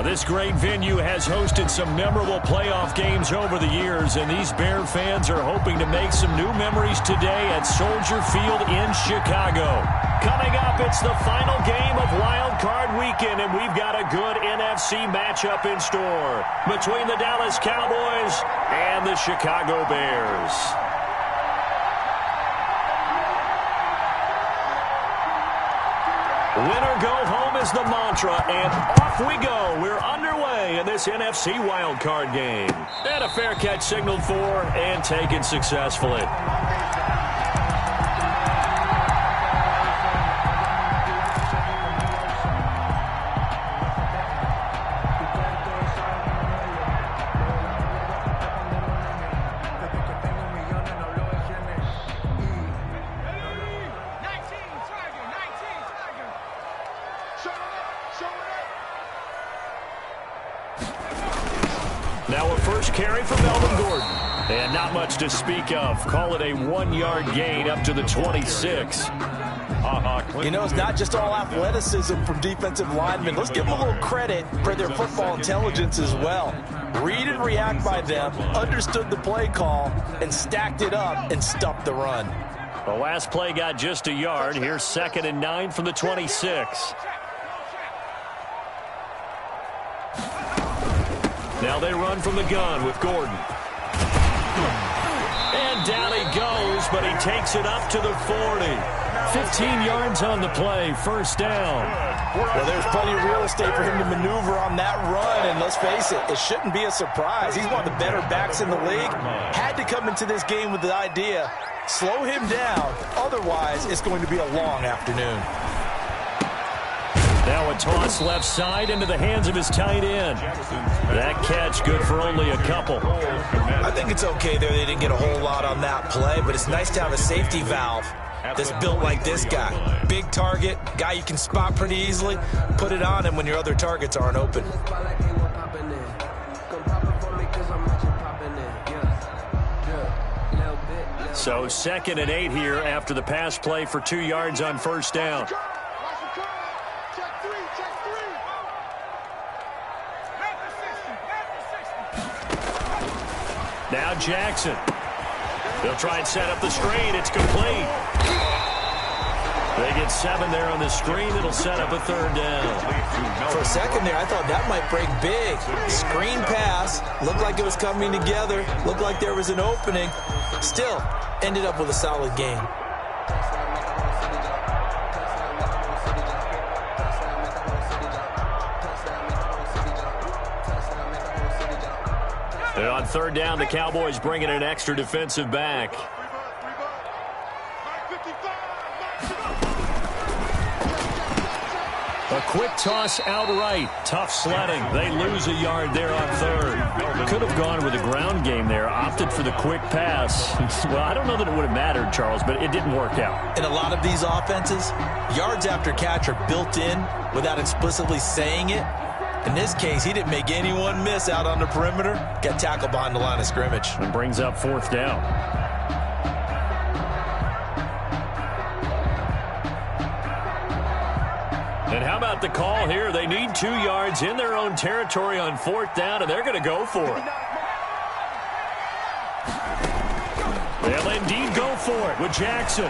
This great venue has hosted some memorable playoff games over the years, and these Bear fans are hoping to make some new memories today at Soldier Field in Chicago. Coming up, it's the final game of Wild Card Weekend, and we've got a good NFC matchup in store between the Dallas Cowboys and the Chicago Bears. Winner go home is the mantra, and off we go. We're underway in this NFC wildcard game. And a fair catch signaled for and taken successfully. Now a first carry for Melvin Gordon. And not much to speak of. Call it a 1-yard gain up to the 26. You know, it's not just all athleticism from defensive linemen. Let's give them a little credit for their football intelligence as well. Read and react by them, understood the play call, and stacked it up and stuffed the run. The last play got just a yard. Here's 2nd and 9 from the 26. Now they run from the gun with Gordon. And down he goes, but he takes it up to the 40. 15 yards on the play, first down. Well, there's plenty of real estate for him to maneuver on that run, and let's face it, it shouldn't be a surprise. He's one of the better backs in the league. Had to come into this game with the idea, slow him down, otherwise it's going to be a long afternoon. Now a toss left side into the hands of his tight end. That catch good for only a couple. I think it's okay there. They didn't get a whole lot on that play, but it's nice to have a safety valve that's built like this guy. Big target, guy you can spot pretty easily. Put it on him when your other targets aren't open. So 2nd and 8 here after the pass play for 2 yards on first down. Now Jackson. They'll try and set up the screen. It's complete. They get 7 there on the screen. It'll set up a 3rd down. For a second there, I thought that might break big. Screen pass. Looked like it was coming together. Looked like there was an opening. Still, ended up with a solid game. And on 3rd down, the Cowboys bring in an extra defensive back. A quick toss outright. Tough sledding. They lose a yard there on 3rd. Could have gone with a ground game there. Opted for the quick pass. Well, I don't know that it would have mattered, Charles, but it didn't work out. In a lot of these offenses, yards after catch are built in without explicitly saying it. In this case, he didn't make anyone miss out on the perimeter. Got tackled behind the line of scrimmage. And brings up 4th down. And how about the call here? They need 2 yards in their own territory on 4th down, and they're going to go for it. They'll indeed go for it with Jackson.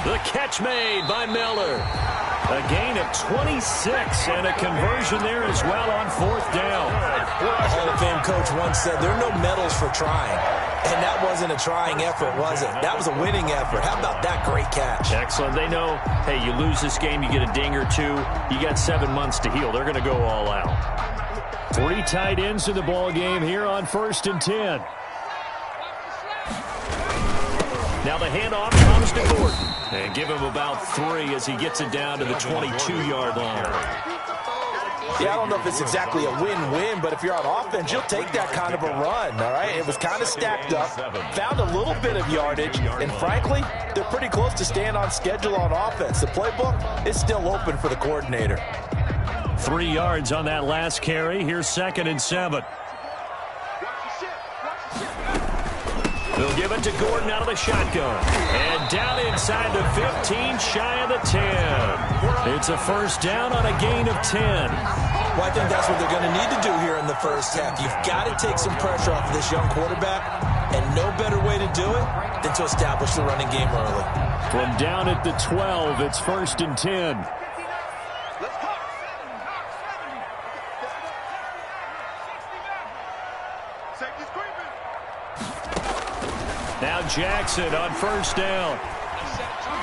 The catch made by Miller. A gain of 26 and a conversion there as well on 4th down. A Hall of Fame coach once said there are no medals for trying. And that wasn't a trying effort, was it? That was a winning effort. How about that great catch? Excellent. They know, hey, you lose this game, you get a ding or 2. You got 7 months to heal. They're going to go all out. 3 tight ends in the ball game here on 1st and 10. Now the handoff comes to Gordon. And give him about 3 as he gets it down to the 22-yard line. Yeah, I don't know if it's exactly a win-win, but if you're on offense, you'll take that kind of a run, all right? It was kind of stacked up, found a little bit of yardage, and frankly, they're pretty close to staying on schedule on offense. The playbook is still open for the coordinator. 3 yards on that last carry. Here's 2nd and 7. They'll give it to Gordon out of the shotgun. And down inside the 15, shy of the 10. It's a first down on a gain of 10. Well, I think that's what they're going to need to do here in the first half. You've got to take some pressure off of this young quarterback, and no better way to do it than to establish the running game early. From down at the 12, it's first and 10. Now Jackson on first down.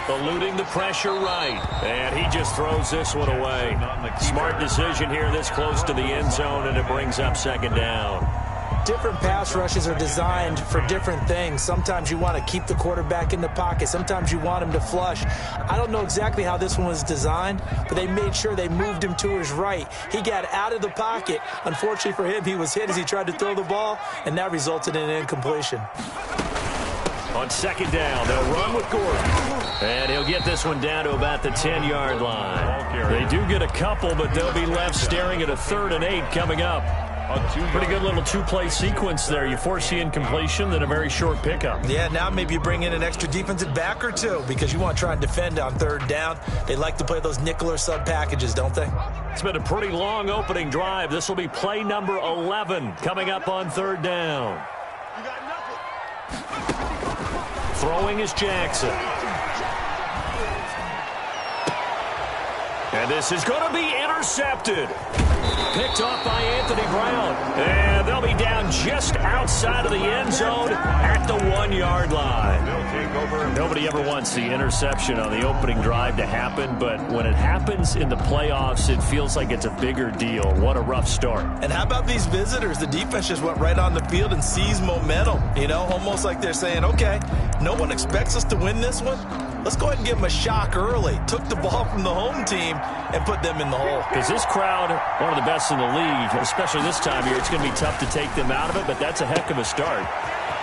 Eluding the pressure right. And he just throws this one away. Smart decision here this close to the end zone, and it brings up second down. Different pass rushes are designed for different things. Sometimes you want to keep the quarterback in the pocket. Sometimes you want him to flush. I don't know exactly how this one was designed, but they made sure they moved him to his right. He got out of the pocket. Unfortunately for him, he was hit as he tried to throw the ball, and that resulted in an incompletion. On second down, they'll run with Gordon. And he'll get this one down to about the 10-yard line. They do get a couple, but they'll be left staring at a 3rd and 8 coming up. Pretty good little two-play sequence there. You force the incompletion, then a very short pickup. Yeah, now maybe you bring in an extra defensive back or two because you want to try and defend on 3rd down. They like to play those nickel or sub packages, don't they? It's been a pretty long opening drive. This will be play number 11 coming up on 3rd down. Throwing is Jackson. And this is going to be intercepted. Picked off by Anthony Brown. And they'll be down just outside of the end zone at the 1-yard line. Nobody ever wants the interception on the opening drive to happen, but when it happens in the playoffs, it feels like it's a bigger deal. What a rough start. And how about these visitors? The defense just went right on the field and seized momentum. You know, almost like they're saying, okay, no one expects us to win this one. Let's go ahead and give them a shock early. Took the ball from the home team and put them in the hole. Because this crowd, one of the best in the league, especially this time of year, it's going to be tough to take them out of it, but that's a heck of a start.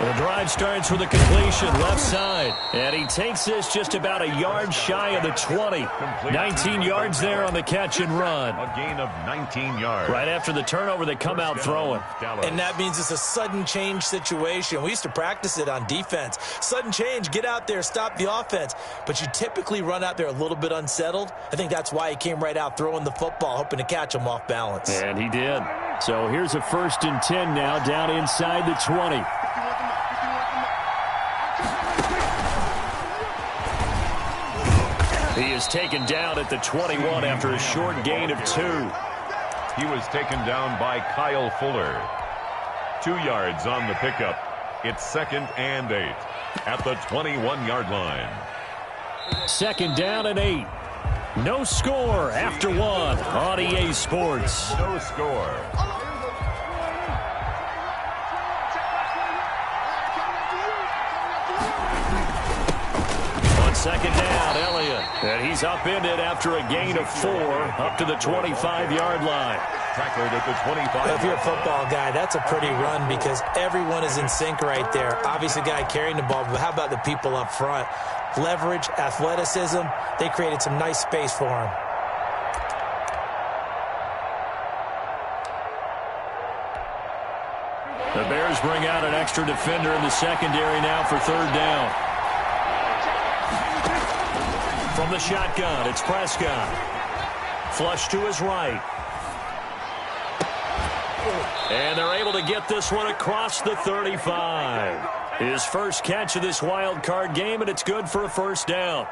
The drive starts with a completion left side. And he takes this just about a yard shy of the 20. 19 yards there on the catch and run. A gain of 19 yards. Right after the turnover, they come out throwing. And that means it's a sudden change situation. We used to practice it on defense. Sudden change, get out there, stop the offense. But you typically run out there a little bit unsettled. I think that's why he came right out throwing the football, hoping to catch him off balance. And he did. So here's a 1st and 10 now down inside the 20. He is taken down at the 21 after a short gain of 2. He was taken down by Kyle Fuller. 2 yards on the pickup. It's 2nd and 8 at the 21-yard line. 2nd down and 8. No score after 1 on EA Sports. No score. Second down, Elliott. And he's upended after a gain of 4 up to the 25-yard line. Tackled at the 25. If you're a football guy, that's a pretty run because everyone is in sync right there. Obviously, the guy carrying the ball, but how about the people up front? Leverage, athleticism, they created some nice space for him. The Bears bring out an extra defender in the secondary now for 3rd down. From the shotgun, it's Prescott. Flush to his right. And they're able to get this one across the 35. His first catch of this wild card game, and it's good for a 1st down.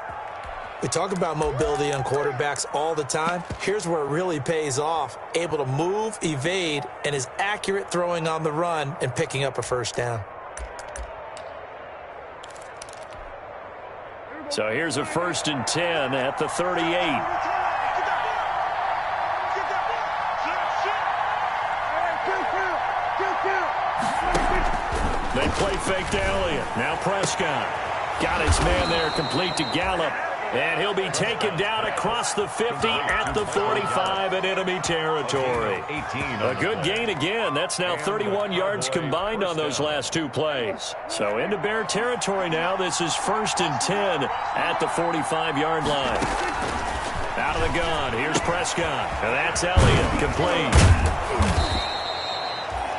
We talk about mobility on quarterbacks all the time. Here's where it really pays off. Able to move, evade, and is accurate throwing on the run and picking up a 1st down. So here's a 1st and 10 at the 38. They play fake to Elliott. Now Prescott. Got his man there complete to Gallup. And he'll be taken down across the 50 at the 45 in enemy territory. A good gain again. That's now 31 yards combined on those last 2 plays. So into Bear territory now. This is 1st and 10 at the 45-yard line. Out of the gun. Here's Prescott. And that's Elliott complete.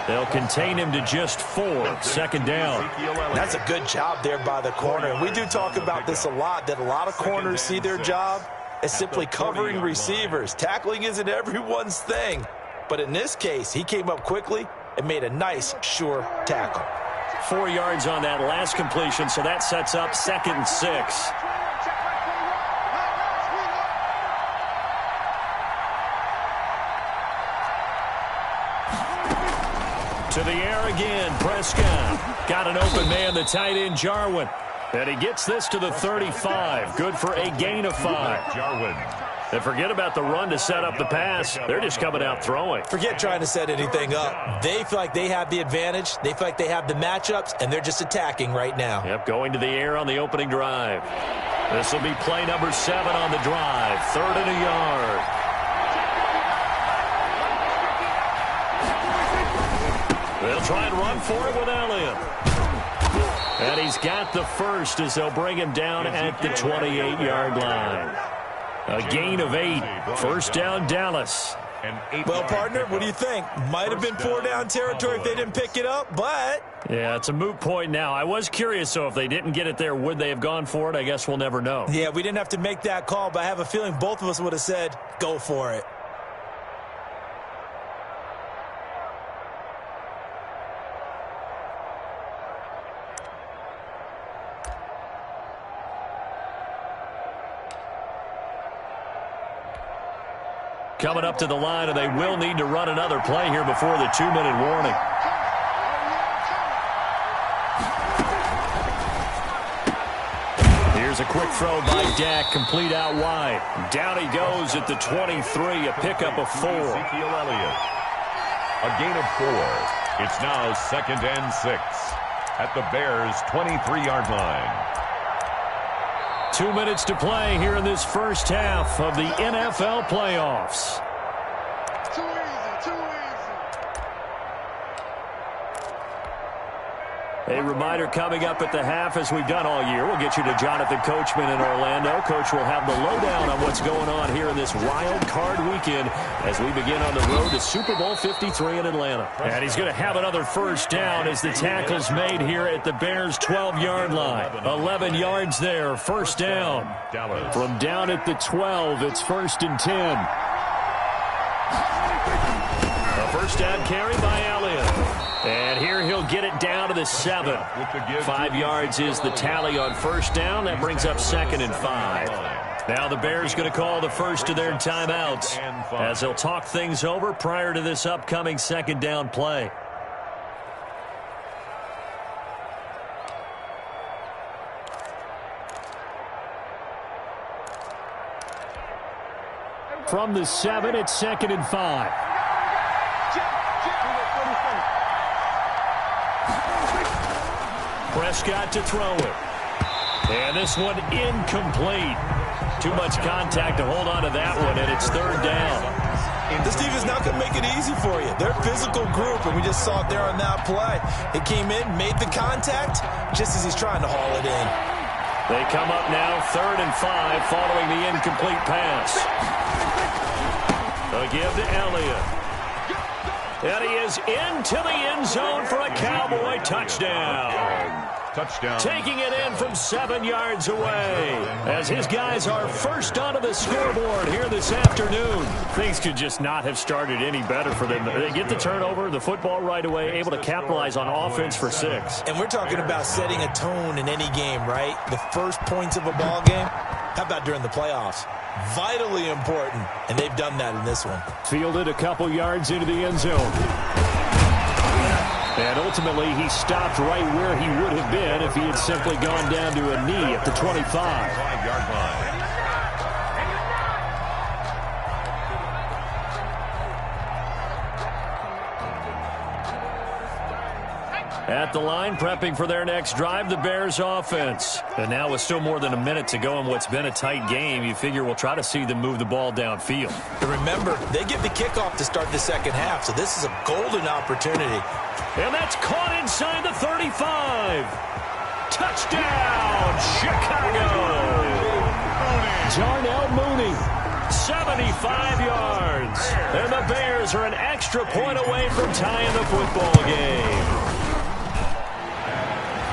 They'll contain him to just 4. Second down. That's a good job there by the corner. And we do talk about this a lot, that a lot of corners see their job as simply covering receivers. Tackling isn't everyone's thing. But in this case, he came up quickly and made a nice, sure tackle. 4 yards on that last completion, so that sets up 2nd and 6. To the air again, Prescott. Got an open man, the tight end, Jarwin. And he gets this to the 35. Good for a gain of 5. Jarwin. And forget about the run to set up the pass. They're just coming out throwing. Forget trying to set anything up. They feel like they have the advantage. They feel like they have the matchups, and they're just attacking right now. Yep, going to the air on the opening drive. This will be play number 7 on the drive. 3rd and a yard. They'll try and run for it with Elliott. And he's got the first as they'll bring him down at the 28-yard line. A gain of 8. First down, Dallas. Well, partner, what do you think? Might have been 4-down territory if they didn't pick it up, but... Yeah, it's a moot point now. I was curious, so if they didn't get it there, would they have gone for it? I guess we'll never know. Yeah, we didn't have to make that call, but I have a feeling both of us would have said, go for it. Coming up to the line, and they will need to run another play here before the 2-minute warning. Here's a quick throw by Dak, complete out wide. Down he goes at the 23, a pickup of 4. Ezekiel Elliott. A gain of 4. It's now 2nd and 6 at the Bears' 23-yard line. 2 minutes to play here in this first half of the NFL playoffs. Too easy, too easy. A reminder coming up at the half, as we've done all year. We'll get you to Jonathan Coachman in Orlando. Coach will have the lowdown on what's going on here in this wild card weekend as we begin on the road to Super Bowl 53 in Atlanta. And he's going to have another first down as the tackle's made here at the Bears' 12-yard line. 11 yards there, first down. From down at the 12, it's 1st and 10. A first down carry by Elliott. And here he'll get it down to the 7. 5 yards is the tally on first down. That brings up 2nd and 5. Now the Bears going to call the first of their timeouts as they'll talk things over prior to this upcoming 2nd down play. From the 7, it's 2nd and 5. Prescott to throw it. And this one incomplete. Too much contact to hold on to that one, and it's 3rd down. This team is not going to make it easy for you. They're a physical group, and we just saw it there on that play. It came in, made the contact, just as he's trying to haul it in. They come up now 3rd and 5 following the incomplete pass. A give to Elliott. And he is into the end zone for a Cowboy touchdown. Touchdown. Taking it in from 7 yards away as his guys are first onto the scoreboard here this afternoon. Things could just not have started any better for them. They get the turnover, the football right away, able to capitalize on offense for 6. And we're talking about setting a tone in any game, right? The first points of a ball game. How about during the playoffs? Vitally important, and they've done that in this one. Fielded a couple yards into the end zone. And ultimately, he stopped right where he would have been if he had simply gone down to a knee at the 25. 5-yard line. At the line, prepping for their next drive, the Bears offense. And now with still more than a minute to go in what's been a tight game, you figure we'll try to see them move the ball downfield. And remember, they get the kickoff to start the second half, so this is a golden opportunity. And that's caught inside the 35. Touchdown, Chicago! Darnell Mooney. 75 yards. And the Bears are an extra point away from tying the football game.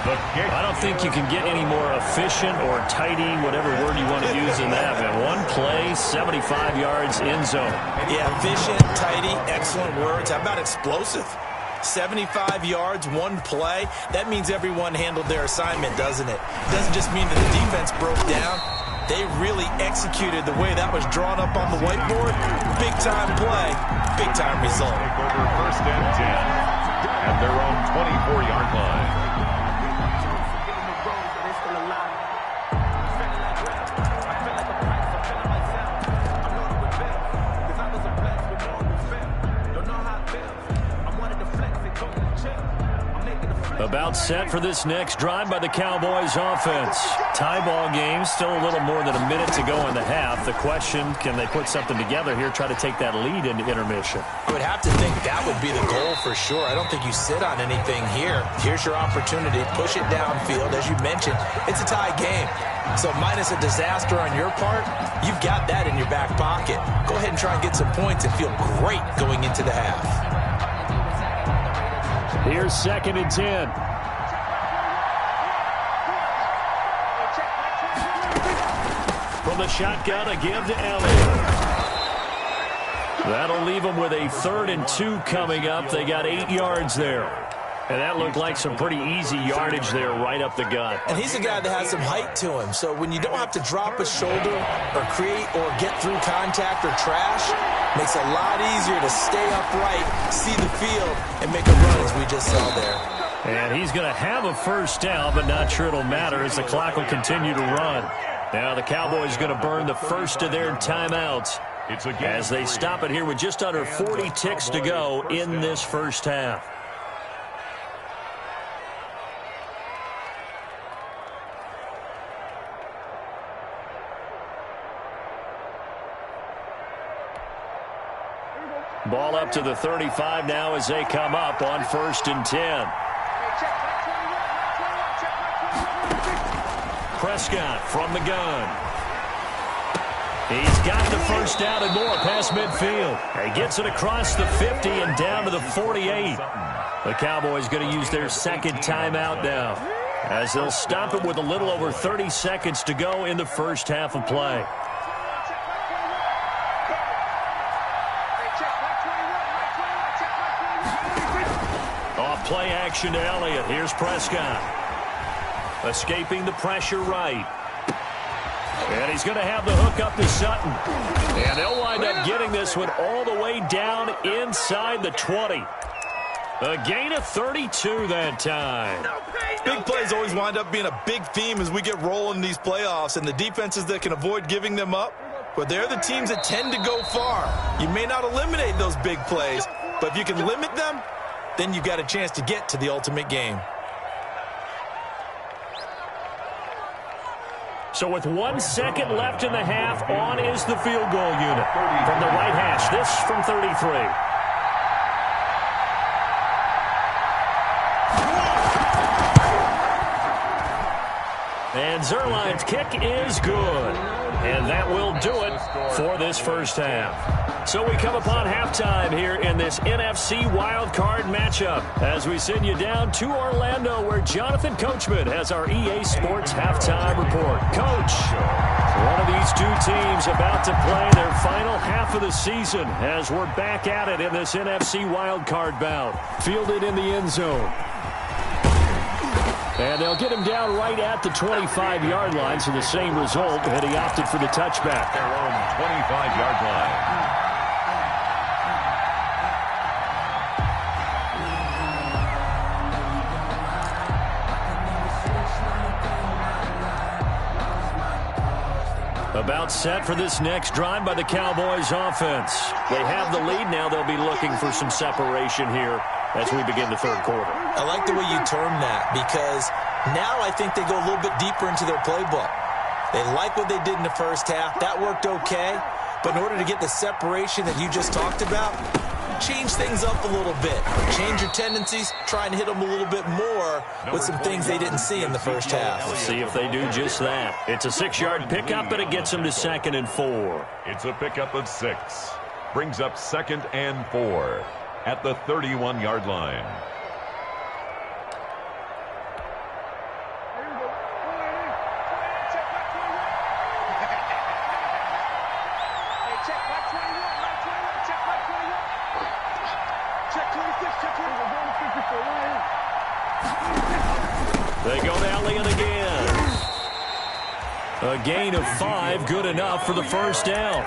I don't think you can get any more efficient or tidy, whatever word you want to use in that, man. One play, 75 yards, end zone. Yeah, efficient, tidy, excellent words. How about explosive? 75 yards, one play. That means everyone handled their assignment, doesn't it? It doesn't just mean that the defense broke down. They really executed the way that was drawn up on the whiteboard. Big-time play, big-time result. Take over first and 10 at their own 24-yard line. About set for this next drive by the Cowboys offense. Tie ball game, still a little more than a minute to go in the half. The question, can they put something together here, try to take that lead into intermission? I would have to think that would be the goal for sure. I don't think you sit on anything here. Here's your opportunity. Push it downfield. As you mentioned, it's a tie game. So minus a disaster on your part, you've got that in your back pocket. Go ahead and try and get some points and feel great going into the half. Here's 2nd and 10. From the shotgun, a give to Elliott. That'll leave them with a 3rd and 2 coming up. They got 8 yards there. And that looked like some pretty easy yardage there right up the gut. And he's a guy that has some height to him. So when you don't have to drop a shoulder or create or get through contact or trash, makes it a lot easier to stay upright, see the field, and make a run as we just saw there. And he's going to have a first down, but not sure it'll matter as the clock will continue to run. Now the Cowboys going to burn the first of their timeouts as they stop it here with just under 40 ticks to go in this first half. Ball up to the 35 now as they come up on 1st and 10. Prescott from the gun. He's got the first down and more past midfield. He gets it across the 50 and down to the 48. The Cowboys going to use their 2nd timeout now as they'll stop it with a little over 30 seconds to go in the first half of play. Play action to Elliott. Here's Prescott. Escaping the pressure right. And he's going to have the hook up to Sutton. And they'll wind up getting this one all the way down inside the 20. A gain of 32 that time. Big plays always wind up being a big theme as we get rolling in these playoffs. And the defenses that can avoid giving them up, but they're the teams that tend to go far. You may not eliminate those big plays, but if you can limit them, then you've got a chance to get to the ultimate game. So with 1 second left in the half, on is the field goal unit. From the right hash, this from 33. And Zerline's kick is good. And that will do it for this first half. So we come upon halftime here in this NFC Wildcard matchup as we send you down to Orlando where Jonathan Coachman has our EA Sports halftime report. Coach, one of these two teams about to play their final half of the season as we're back at it in this NFC Wildcard bout. Fielded in the end zone. And they'll get him down right at the 25-yard line, so the same result, and he opted for the touchback. Their own 25-yard line. About set for this next drive by the Cowboys offense. They have the lead now. They'll be looking for some separation here as we begin the third quarter. I like the way you term that because now I think they go a little bit deeper into their playbook. They like what they did in the first half. That worked okay. But in order to get the separation that you just talked about, change things up a little bit. Change your tendencies, try and hit them a little bit more with some things they didn't see in the first half. We'll see if they do just that. It's a 6-yard pickup, and it gets them to 2nd and 4. It's a pickup of 6. Brings up 2nd and 4 at the 31-yard line. They go to Elliott again. A gain of 5, good enough for the first down.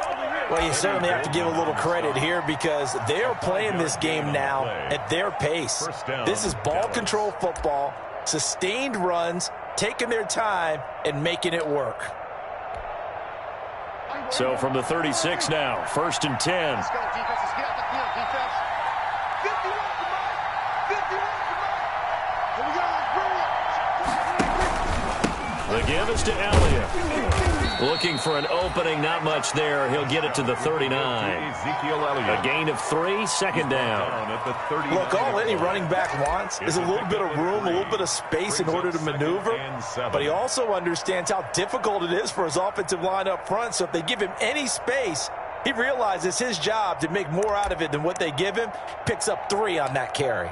Well, you certainly have to give a little credit here because they're playing this game now at their pace. This is ball control football, sustained runs, taking their time, and making it work. So from the 36 now, 1st and 10. Let's go, defense. Let's get out the field, defense. 51 to Mike. 51 to Mike. Here we go. The give is to Elliott. Looking for an opening, not much there. He'll get it to the 39. A gain of 3, 2nd down. Look, all any running back wants is a little bit of room, a little bit of space in order to maneuver. But he also understands how difficult it is for his offensive line up front. So if they give him any space, he realizes his job to make more out of it than what they give him. Picks up 3 on that carry.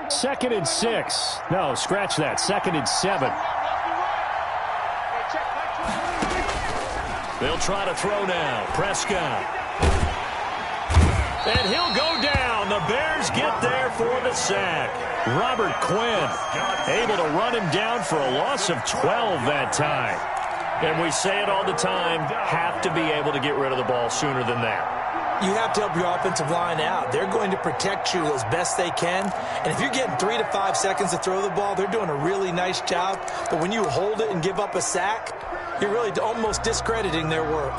2nd and 6. No, scratch that. 2nd and 7. They'll try to throw now. Prescott. And he'll go down. The Bears get there for the sack. Robert Quinn able to run him down for a loss of 12 that time. And we say it all the time, have to be able to get rid of the ball sooner than that. You have to help your offensive line out. They're going to protect you as best they can. And if you're getting 3 to 5 seconds to throw the ball, they're doing a really nice job. But when you hold it and give up a sack, you're really almost discrediting their work.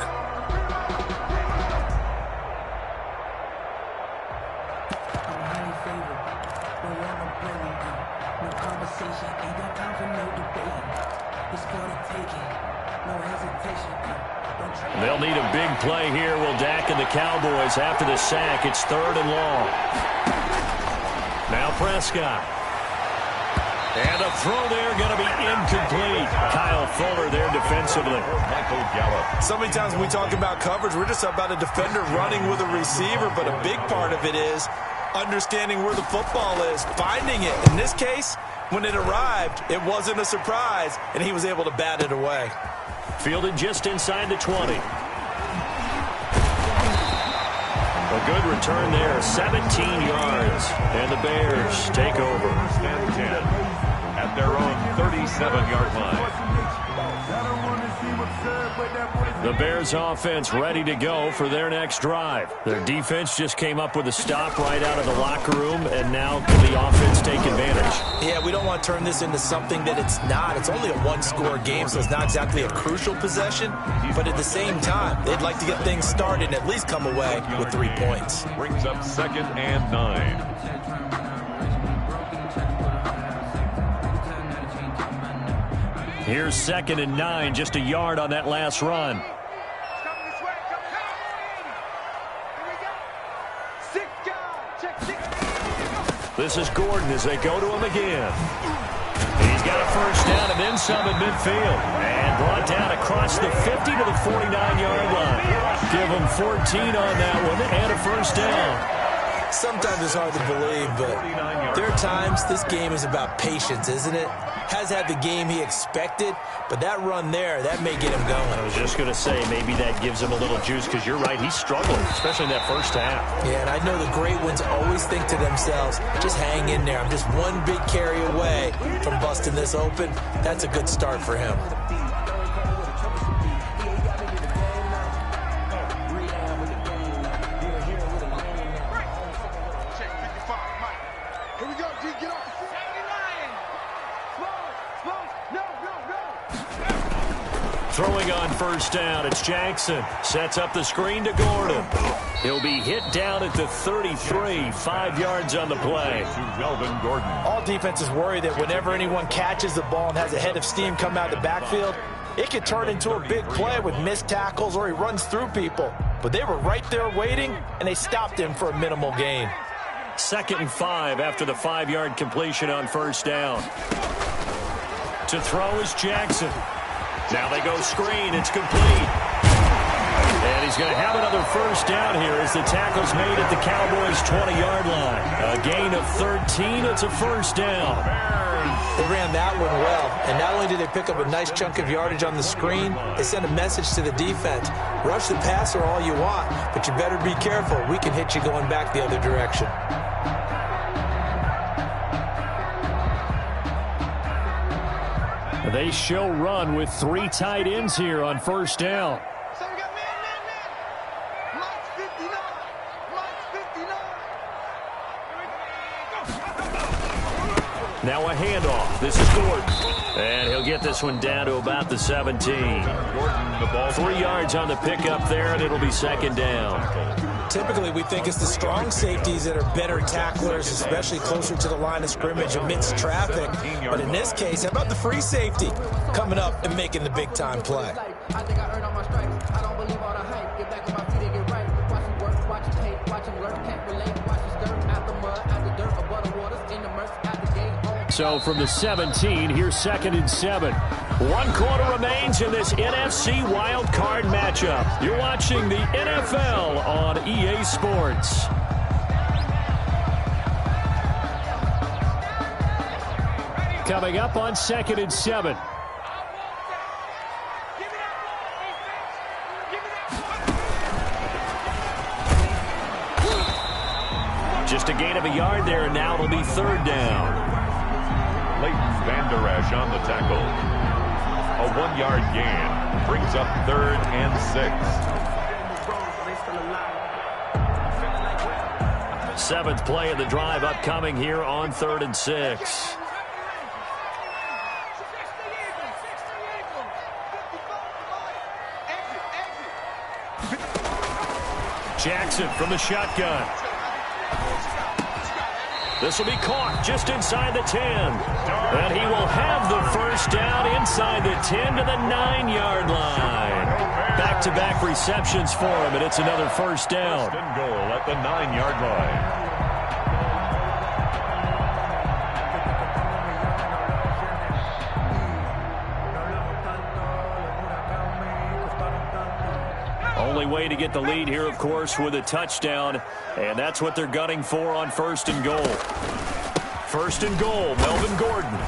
They'll need a big play here. Will Dak and the Cowboys after the sack. It's 3rd and long. Now Prescott. And a throw there going to be incomplete. Kyle Fuller there defensively. Michael Gallup. So many times when we talk about coverage, we're just about a defender running with a receiver, but a big part of it is understanding where the football is, finding it. In this case, when it arrived, it wasn't a surprise, and he was able to bat it away. Fielded just inside the 20. A good return there, 17 yards. And the Bears take over. 1st and 10 at their own 37-yard line. The Bears offense ready to go for their next drive. Their defense just came up with a stop right out of the locker room, and now can the offense take advantage? Yeah, we don't want to turn this into something that it's not. It's only a one-score game, so it's not exactly a crucial possession. But at the same time, they'd like to get things started and at least come away with 3 points. Brings up 2nd and 9. Here's 2nd and 9, just a yard on that last run. This is Gordon as they go to him again. He's got a first down and then some at midfield. And brought down across the 50 to the 49-yard line. Give him 14 on that one and a first down. Sometimes it's hard to believe, but there are times this game is about patience, isn't it? Has had the game he expected, but that run there, that may get him going. I was just going to say, maybe that gives him a little juice, because you're right, he's struggling, especially in that first half. Yeah, and I know the great ones always think to themselves, just hang in there. I'm just one big carry away from busting this open. That's a good start for him. Throwing on first down, it's Jackson. Sets up the screen to Gordon. He'll be hit down at the 33, 5 yards on the play. To Melvin Gordon. All defenses worry that whenever anyone catches the ball and has a head of steam come out of the backfield, It could turn into a big play with missed tackles or he runs through people. But they were right there waiting, and they stopped him for a minimal gain. 2nd and 5 after the 5-yard completion on 1st down. To throw is Jackson. Now they go screen. It's complete. And he's going to have another 1st down here as the tackle's made at the Cowboys' 20-yard line. A gain of 13. It's a 1st down. They ran that one well, and not only did they pick up a nice chunk of yardage on the screen, they sent a message to the defense. Rush the passer all you want, but you better be careful. We can hit you going back the other direction. They show run with 3 tight ends here on 1st down. So we got man. Mike's 59. Now a handoff. This is Gordon. And he'll get this one down to about the 17. Gordon, the ball 3 yards on the pickup there, and it'll be 2nd down. Typically, we think it's the strong safeties that are better tacklers, especially closer to the line of scrimmage amidst traffic. But in this case, how about the free safety coming up and making the big-time play? I think I earned all my stripes. I don't believe all the hype. Get back on my feet and get right. Watch him work, watch him hate, watch him learn, can't relate. Watch him stir out the mud, out the dirt, above the waters, in the murk, out the gate. So from the 17, here's 2nd and 7. 1 quarter remains in this NFC Wildcard matchup. You're watching the NFL on EA Sports. Coming up on 2nd and 7. Just a gain of a yard there, and now it'll be 3rd down. Leighton Vander Esch on the tackle. A 1-yard gain brings up 3rd and 6. 7th play of the drive upcoming here on 3rd and 6. Jackson from the shotgun. This will be caught just inside the 10. And he will have the 1st down inside the 10 to the 9-yard line. Back-to-back receptions for him, and it's another 1st down. 1st and goal at the 9-yard line. Only way to get the lead here, of course, with a touchdown, and that's what they're gunning for on 1st and goal. 1st and goal, Melvin Gordon.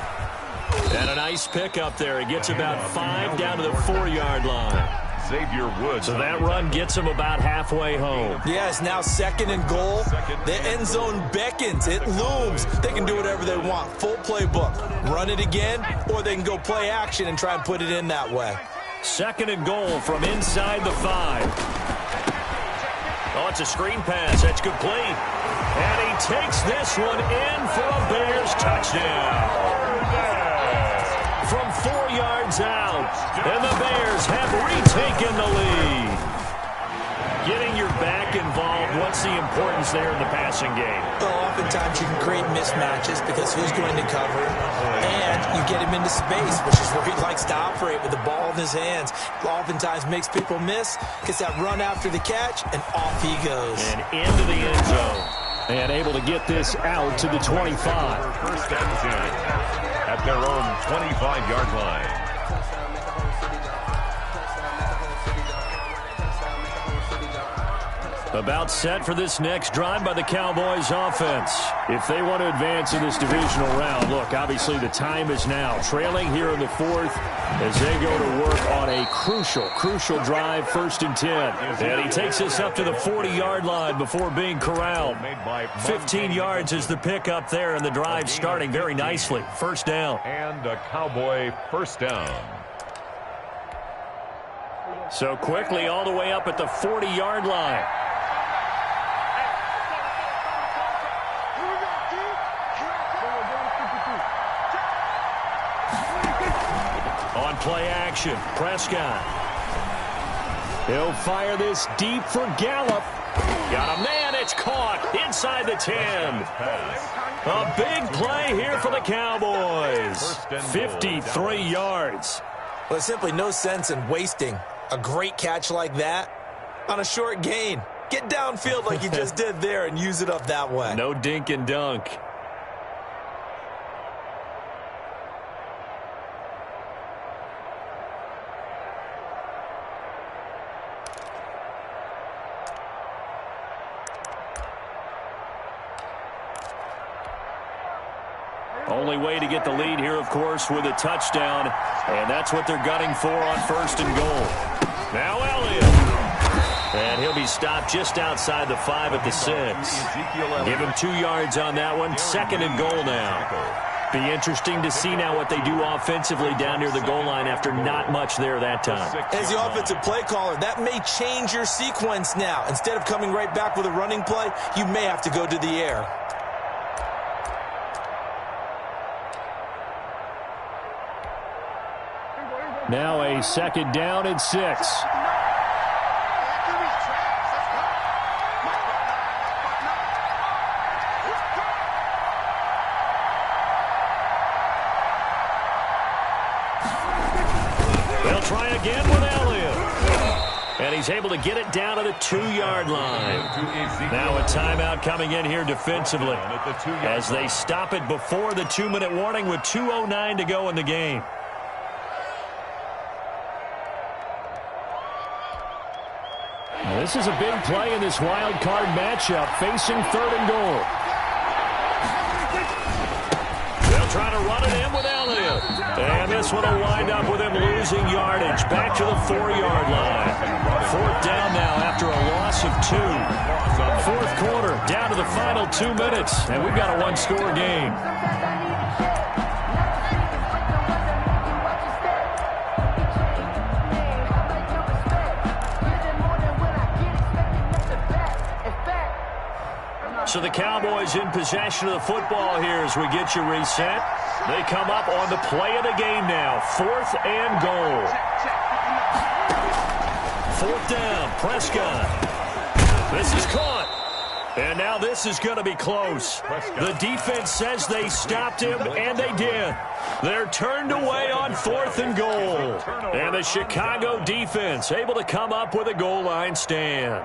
And a nice pick up there. He gets about 5 down to the 4-yard line. Xavier Woods. So that run gets him about halfway home. Yeah, it's now 2nd and goal. The end zone beckons. It looms. They can do whatever they want. Full playbook. Run it again, or they can go play action and try and put it in that way. 2nd and goal from inside the 5. Oh, it's a screen pass. That's complete. And he takes this one in for a Bears touchdown. From 4 yards out. And the Bears have retaken the lead. Getting your back involved, what's the importance there in the passing game? Well, oftentimes you can create mismatches because who's going to cover, and you get him into space, which is where he likes to operate with the ball in his hands. Oftentimes makes people miss, gets that run after the catch, and off he goes. And into the end zone. And able to get this out to the 25. 1st and 10 at their own 25-yard line. About set for this next drive by the Cowboys offense. If they want to advance in this divisional round, look, obviously the time is now. Trailing here in the 4th as they go to work on a crucial drive, 1st and 10. And he takes us up to the 40-yard line before being corralled. 15 yards is the pickup there, and the drive starting very nicely. 1st down. And a Cowboy 1st down. So quickly all the way up at the 40-yard line. On play action, Prescott. He'll fire this deep for Gallup. Got a man, it's caught inside the 10. A big play here for the Cowboys. 53 yards. Well, there's simply no sense in wasting a great catch like that on a short gain. Get downfield like you just did there and use it up that way. No dink and dunk. Only way to get the lead here, of course, with a touchdown. And that's what they're gunning for on 1st and goal. Now Elliott. And he'll be stopped just outside the 5 at the 6. Give him 2 yards on that one. 2nd and goal now. Be interesting to see now what they do offensively down near the goal line after not much there that time. As the offensive play caller, that may change your sequence now. Instead of coming right back with a running play, you may have to go to the air. Now a 2nd down and 6. They'll try again with Elliott. And he's able to get it down to the 2-yard line. Now a timeout coming in here defensively as they stop it before the 2-minute warning with 2:09 to go in the game. This is a big play in this wild card matchup, facing 3rd and goal. They'll try to run it in with Elliott. And this one will wind up with him losing yardage. Back to the 4-yard line. 4th down now after a loss of 2. 4th quarter, down to the final 2 minutes. And we've got a 1-score game. So the Cowboys in possession of the football here as we get you reset. They come up on the play of the game now. 4th and goal. 4th down, Prescott. This is caught. And now this is going to be close. The defense says they stopped him, and they did. They're turned away on 4th and goal. And the Chicago defense able to come up with a goal line stand.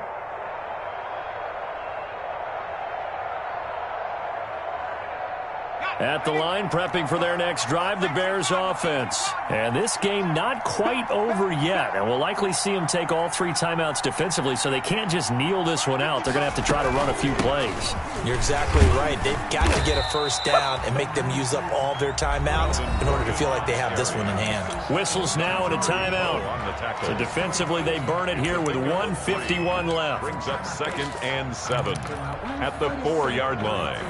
At the line, prepping for their next drive, the Bears offense. And this game not quite over yet. And we'll likely see them take all 3 timeouts defensively, so they can't just kneel this one out. They're going to have to try to run a few plays. You're exactly right. They've got to get a 1st down and make them use up all their timeouts in order to feel like they have this one in hand. Whistles now and a timeout. So defensively, they burn it here with 1:51 left. Brings up 2nd and 7 at the 4-yard line.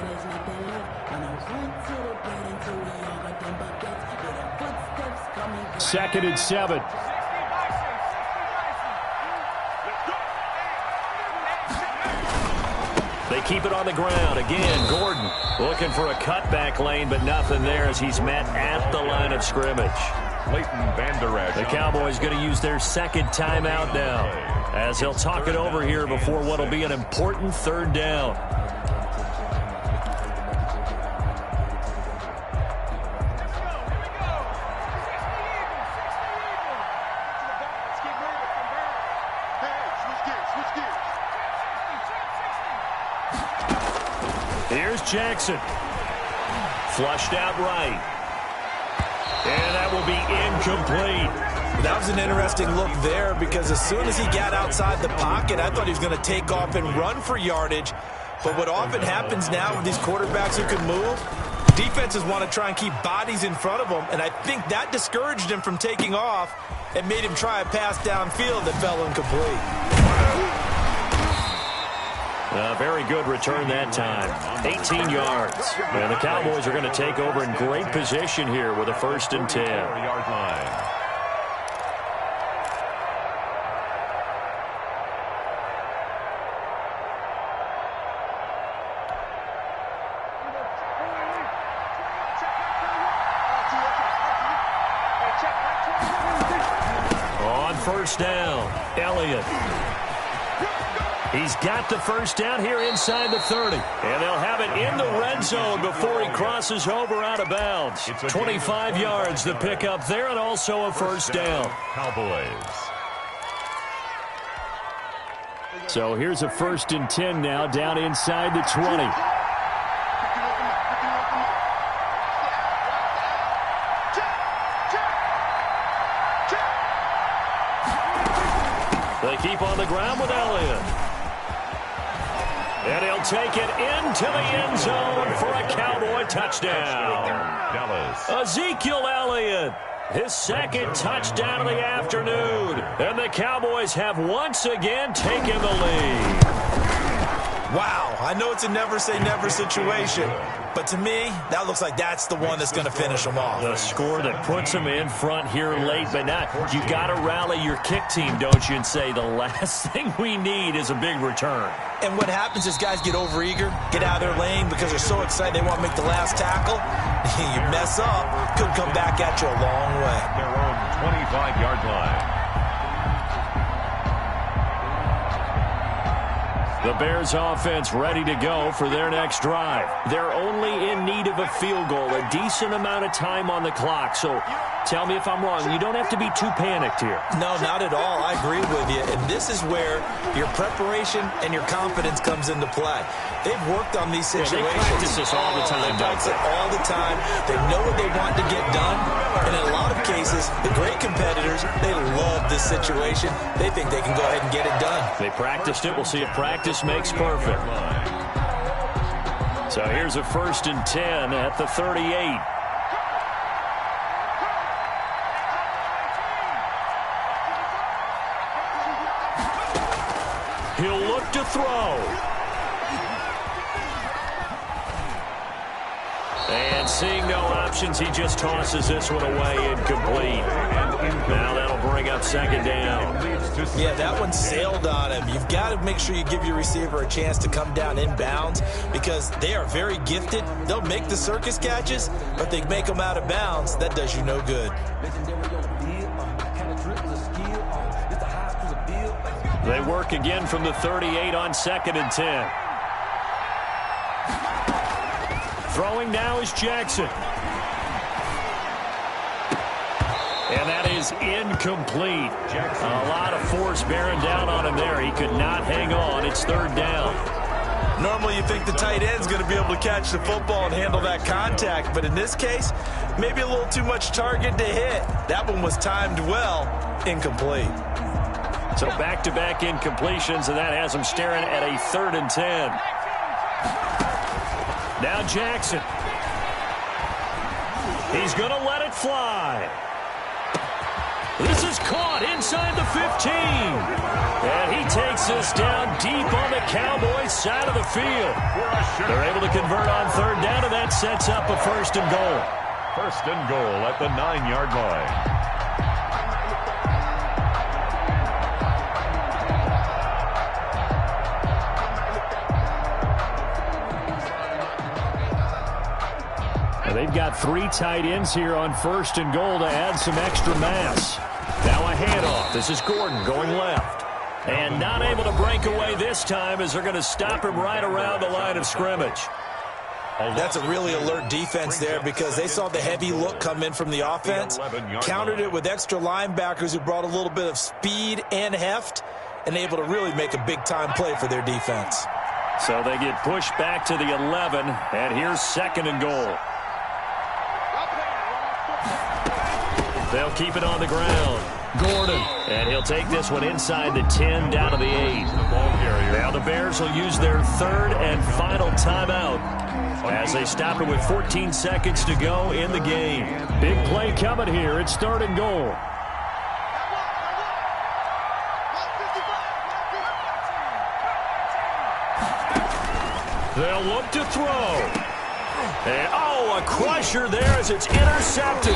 Second and 7. They keep it on the ground. Again, Gordon looking for a cutback lane, but nothing there as he's met at the line of scrimmage. The Cowboys going to use their 2nd timeout now as he'll talk it over here before what will be an important 3rd down. Here's Jackson. Flushed out right. And that will be incomplete. That was an interesting look there because as soon as he got outside the pocket, I thought he was going to take off and run for yardage. But what often happens now with these quarterbacks who can move, defenses want to try and keep bodies in front of them, and I think that discouraged him from taking off and made him try a pass downfield that fell incomplete. A very good return that time. 18 yards. And the Cowboys are going to take over in great position here with a 1st and 10. 4-yard line. On 1st down, Elliott. He's got the first down here inside the 30. And they'll have it in the red zone before he crosses over out of bounds. 25 yards to pick up there, and also a first down. Cowboys. So here's a 1st and 10 now down inside the 20. They keep on the ground with Elliott. And he'll take it into the end zone for a Cowboy touchdown. Dallas. Ezekiel Elliott, his 2nd touchdown of the afternoon. And the Cowboys have once again taken the lead. Wow, I know it's a never-say-never situation, but to me, that looks like that's the one that's going to finish them off. The score that puts them in front here late, but not. You got to rally your kick team, don't you, and say the last thing we need is a big return. And what happens is guys get overeager, get out of their lane because they're so excited they want to make the last tackle. You mess up, could come back at you a long way. Their own 25-yard line. The Bears offense ready to go for their next drive. They're only in need of a field goal, a decent amount of time on the clock. So tell me if I'm wrong. You don't have to be too panicked here. No, not at all. I agree with you. And this is where your preparation and your confidence comes into play. They've worked on these situations. They practice this all the time. They practice it all the time. They know what they want to get done. And in a lot of cases, the great competitors, they love this situation. They think they can go ahead and get it done. They practiced it. We'll see if practice makes perfect. So here's a 1st and 10 at the 38. He'll look to throw. And seeing no options, he just tosses this one away incomplete. Now that'll bring up 2nd down. Yeah, that one sailed on him. You've got to make sure you give your receiver a chance to come down inbounds because they are very gifted. They'll make the circus catches, but they make them out of bounds. That does you no good. They work again from the 38 on 2nd and 10. Throwing now is Jackson. And that is incomplete. A lot of force bearing down on him there. He could not hang on. It's 3rd down. Normally you think the tight end's going to be able to catch the football and handle that contact, but in this case, maybe a little too much target to hit. That one was timed well, incomplete. So back-to-back incompletions, and that has him staring at a 3rd and 10. Now Jackson. He's going to let it fly. This is caught inside the 15. And he takes this down deep on the Cowboys side of the field. They're able to convert on 3rd down, and that sets up a 1st and goal. 1st and goal at the 9-yard line. They've got 3 tight ends here on 1st and goal to add some extra mass. Now a handoff. This is Gordon going left. And not able to break away this time as they're going to stop him right around the line of scrimmage. That's a really alert defense there because they saw the heavy look come in from the offense, countered it with extra linebackers who brought a little bit of speed and heft, and able to really make a big-time play for their defense. So they get pushed back to the 11, and here's 2nd and goal. They'll keep it on the ground. Gordon. And he'll take this one inside the 10 down to the 8. Now the Bears will use their 3rd and final timeout as they stop it with 14 seconds to go in the game. Big play coming here. It's 3rd and goal. They'll look to throw. And, a crusher there as it's intercepted.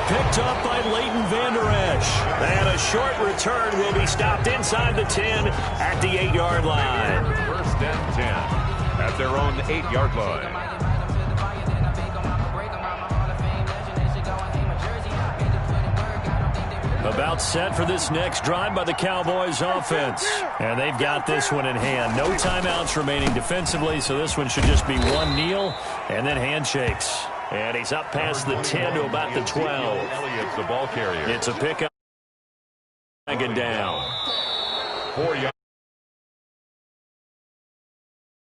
Picked up by Leighton Vander Esch. And a short return will be stopped inside the 10 at the 8-yard line. 1st and 10 at their own 8-yard line. About timeout set for this next drive by the Cowboys offense. And they've got this one in hand. No timeouts remaining defensively, so this one should just be one kneel and then handshakes. And he's up past the 10 to about the 12. Elliott's the ball carrier. It's a pickup. Second down. 4 yards.